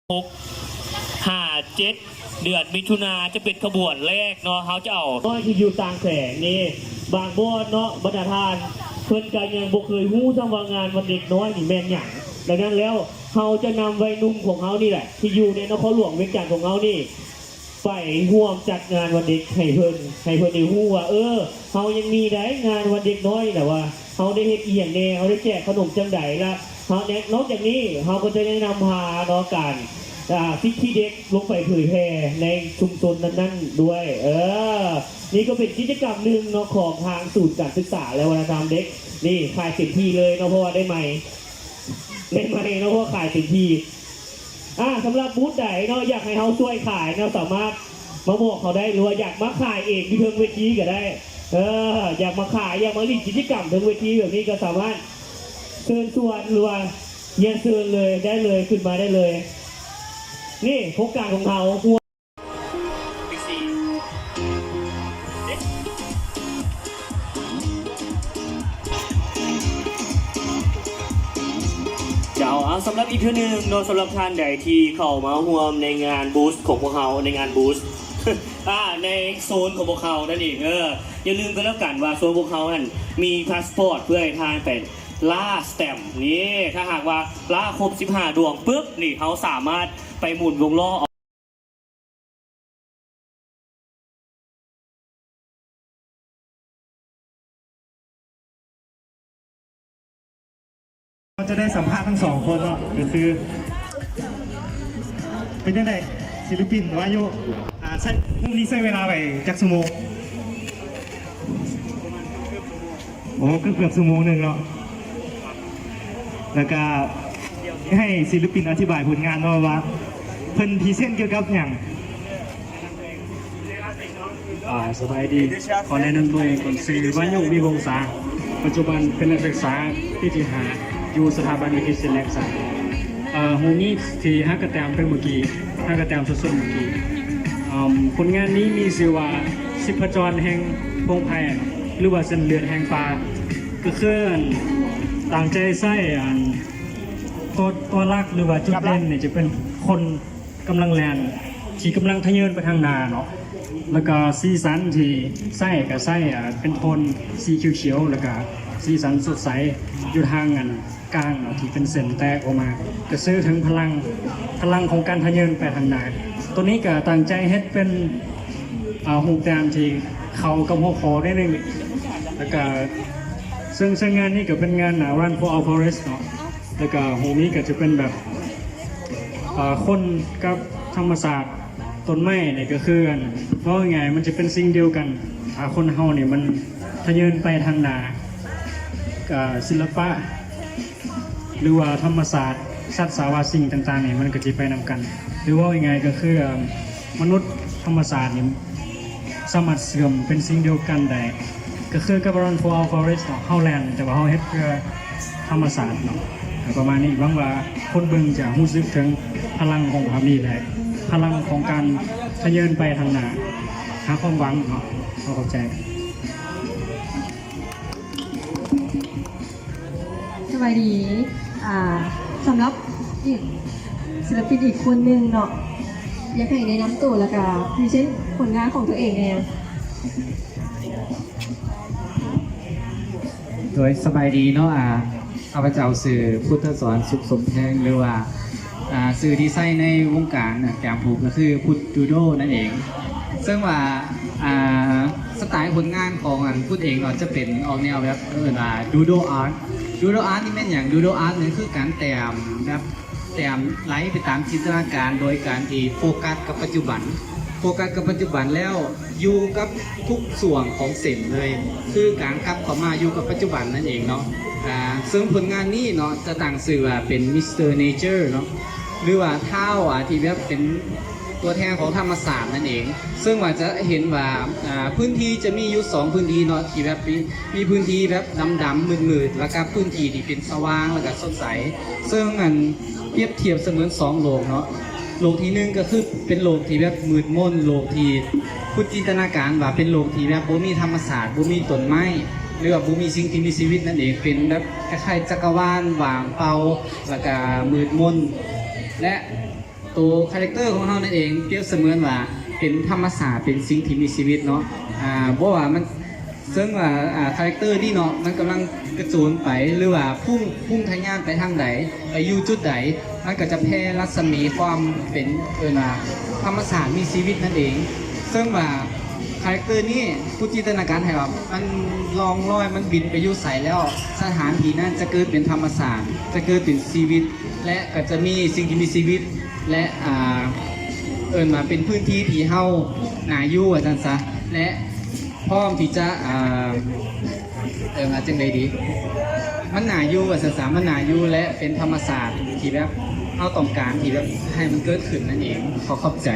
6-5-7 เดือนมิถุนาจะเป็นขบวนแรกเนาะเขาจะเอาน้อยที่อยู่ต่างแสงนี่บางบ่อนเนาะบรรดาทานเพิ่นกันยังบ่เคยฮู้ทำว่างานวันเด็กน้อยนี่แม่นหยังดังนั้นแล้วเขาจะนำวัยหนุ่มของเขานี่แหละที่อยู่ในนครหลวงเวียงจันทร์ของเขานี่ไปร่วมจัดงานวันเด็กให้เพิ่นได้ฮู้ว่าเขายังมีได้งานวันเด็กน้อยแต่ว่าเขาได้เฮ็ดอีหยังแน่เขาได้แจกขนมจังไดล่ะเขาเนี่ยนอกจากนี้เขาก็จะได้นำพาเนาะกันสิทธิเด็กลงไปเผยแพร่ในชุมชนนั้นๆด้วยนี่ก็เป็นกิจกรรมหนึ่งเนาะของทางศูนย์การศึกษาและวัฒนธรรมเด็กนี่ขายเต็มที่เลยเนาะเพราะว่าได้ไหมเนาะเพราะขายเต็มที่สำหรับบูธไหนเนาะอยากให้เขาช่วยขายเนาะสามารถมาบอกเขาได้หรือว่าอยากมาขายเองที่เทิงเวทีก็ได้อยากมาขายอยากมาเล่นกิจกรรมเทิงเวทีแบบนี้ก็สามารถเชิญชวนหรือว่าเรียนเชิญเลยได้เลยขึ้นมาได้เลยนี่โครงการของเขาหัวสำหรับอีกเทื่อนึงเนาะสำหรับท่านใดที่เข้ามาร่วมในงานบูสต์ของพวกเขาในงานบูสต์ ในโซนของพวกเขานั่นเองอย่าลืมกันแล้วกันว่าโซนพวกเขานั่นมีพาสปอร์ตเพื่อให้ทานเป็นล่าสแตมป์นี่ถ้าหากว่าล่าครบ15ดวงปุ๊บนี่เขาสามารถไปหมุนวงล้อเราจะได้สัมภาษณ์ทั้งสองคนเนาะก็คือเป็นยังไงศิลปินวายุใช้พรุ่งนี้ใช้เวลาไปจักชั่วโมงโอ้เกือบชั่วโมงหนึ่งเนาะแล้วก็ให้ศิลปินอธิบายผลงานเนาะว่าเพิ่นพรีเซนต์เกี่ยวกับอย่างสบายดีขอแนะนำตัวเองก่อนชื่อวายุมีวงศาปัจจุบันเป็นนักศึกษาปีที่5อยู่สถาบันวิทยาศาสตร์หูนี้ที่5กระแตมเป็นเมื่อกี้5กระแตมสดๆเมื่อกี้ผลงานนี้มีชื่อว่าสิพจรแห่งพงไพ่หรือว่าเส้นเลือดแห่งปลาก็คือต่างใจไส้ตัวลักหรือว่าจุดเด่นเนี่ยจะเป็นคนกำลังแลนที่กำลังทะเยอไปทางนาเนาะแล้วก็สีสันที่ไส้กับไส้เป็นโทนสีเขียวๆแล้วก็สีสันสดใสอยู่ทางกลางเนาะที่เป็นเส้นแตกออกมาจะซื้อถึงพลังของการทะเยอไปทางนาตัวนี้ก็ตั้งใจเฮ็ดเป็นหูแตมที่เขากับหัวคอได้หนึ่งแล้วก็ซึ่งงานนี้ก็เป็นงานRun for Our Forest เนาะแล้วก็หูนี้ก็จะเป็นแบบคนกับธรรมศาสตร์ต้นไม้เนี่ยก็คือเพราะไงมันจะเป็นสิ่งเดียวกันคนเฮาเนี่ยมันทะเยอไปทางนาศิลปะหรือว่าธรรมศาสตร์สัตว์สาวาสิ่งต่างๆเนี่ยมันก็จะไปนำกันหรือว่ายังไงก็คือมนุษย์ธรรมศาสตร์เนี่ยสามารถเสื่อมเป็นสิ่งเดียวกันได้ก็คือกับ Run for Our Forest เนาะเฮาแลนด์แต่ว่าเฮาเฮ็ดเพื่อธรรมศาสตร์เนาะประมาณนี้หวังว่าคนเบิ่งจะรู้สึกถึงพลังของความนี้ได้พลังของการทะเยอไปทางหน้าหาความหวังเนาะเข้าใจสวัสดีสำหรับอีกศิลปินอีกคนหนึ่งเนาะอยากให้แนะนำตัวแล้วก็พรีเซนต์ผลงานของตัวเองเนี่ยโดยสบายดีเนาะข้าพเจ้าสื่อพุทธสอนสุขสมแพงหรือว่าสื่อที่ใช้ในวงการแกมผูกก็คือพุทธจูโดนั่นเองซึ่งว่าสไตล์ผลงานของพุทธเองก็จะเป็นออกแนวแบบดูโดอาร์ตนี่เป็นอย่างดูโดอาร์ตนี่คือการแต้มแบบแต้มไล่ไปตามจินตนาการโดยการที่โฟกัสกับปัจจุบันแล้วอยู่กับทุกส่วนของเส้นเลยคือการกลับเข้ามาอยู่กับปัจจุบันนั่นเองเนาะซึ่งผลงานนี้เนาะจะตั้งชื่อว่าเป็นมิสเตอร์เนเจอร์เนาะหรือว่าเท่าที่แบบเป็นตัวแทนของธรรมศาสตร์นั่นเองซึ่งว่าจะเห็นว่าพื้นที่จะมีอยู่2พื้นที่เนาะที่แบบมีพื้นที่แบบดำๆมืดๆแล้วก็พื้นที่ที่เป็นสว่างแล้วก็สดใสซึ่งเปรียบเทียบเสมือน2โลกเนาะโลกที่1ก็คือเป็นโลกที่แบบมืดมนโลกที่พูดจินตนาการว่าเป็นโลกที่แบบบ่มีธรรมศาสตร์บ่มีต้นไม้หรือว่าบ่มีสิ่งที่มีชีวิตนั่นเองเป็นแบบคล้ายๆจักรวาลว่างเปล่าแล้วก็มืดมนและ ตัวคาแรคเตอร์ของเรานั่นเองเปรียบเสมือนว่าเป็นธรรมศาสตร์เป็นสิ่งที่มีชีวิตเนาะเพราะว่ามันซึ่งว่าคาแรคเตอร์นี่เนาะมันกำลังกระโจนไปหรือว่าพุ่งทะยานไปทางใดไปอยู่จุดใดมันก็จะแพร่รัศมีความเป็นธรรมศาสตร์มีชีวิตนั่นเองซึ่งว่าคาแรคเตอร์นี่ผู้จินตนาการให้ว่ามันลองลอยมันบินไปอยู่ใสแล้วสถานที่นั้นจะเกิดเป็นธรรมศาสตร์จะเกิดเป็นชีวิตและก็จะมีสิ่งที่มีชีวิตและมาเป็นพื้นที่ที่เฮาหนาอยู่อาจารย์ซะและพร้อมที่จะมาจังใดดีมันหนาอยู่อาจารย์ซะมันหนาอยู่และเป็นธรรมศาสตร์ที่แบบเฮาต้องการที่แบบให้มันเกิดขึ้นนั่นเองขอขอบใจ